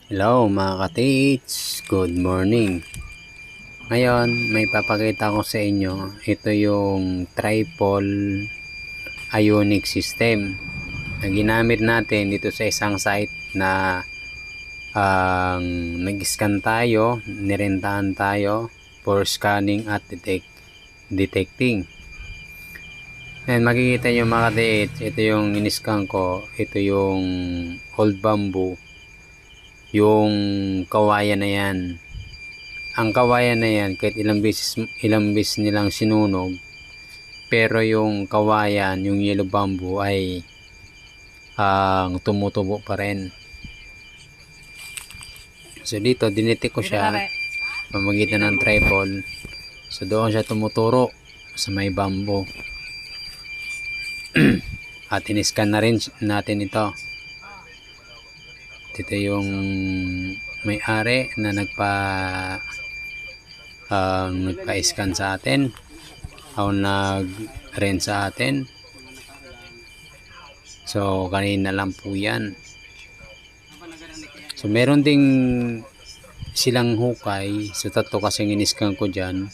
Hello mga ka-teach, good morning. Ngayon may papakita ko sa inyo. Ito yung triple ionic system na ginamit natin dito sa isang site na nag-scan tayo, nirentahan tayo for scanning at detecting. And makikita nyo mga ka-teach, ito yung in-scan ko. Ito yung old bamboo, yung kawayan na yan. Ang kawayan na yan kahit ilang beses nilang sinunog, pero yung kawayan, yung yellow bamboo ay tumutubo pa rin. So dito dinitik ko siya pamagitan ng triple. So doon siya tumuturo sa may bamboo. At in-scan na rin natin ito. Ito yung may-ari na nagpa-scan sa atin o nag-rent sa atin. So kanina lang po yan. So meron ding silang hukay. So tatlo kasing in-scan ko dyan.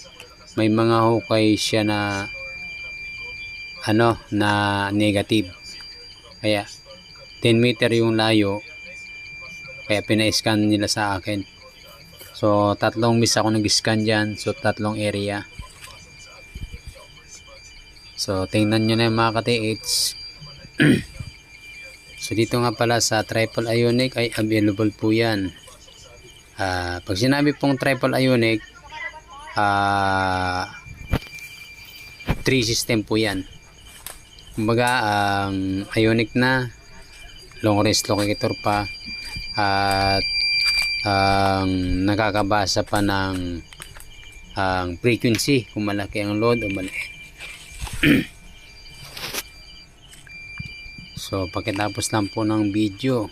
May mga hukay siya na na negative. Kaya 10 meter yung layo. Kaya pina-scan nila sa akin. So tatlong miss ako nag-scan dyan. So tatlong area. So tingnan nyo na yung mga ka-TH. So dito nga pala sa triple ionic ay available po yan. Pag sinabi pong triple ionic, 3 system po yan. Kumbaga ionic na, long range locator pa, at nakakabasa pa ng frequency kung malaki ang load o maliit. So pagkatapos lang po ng video,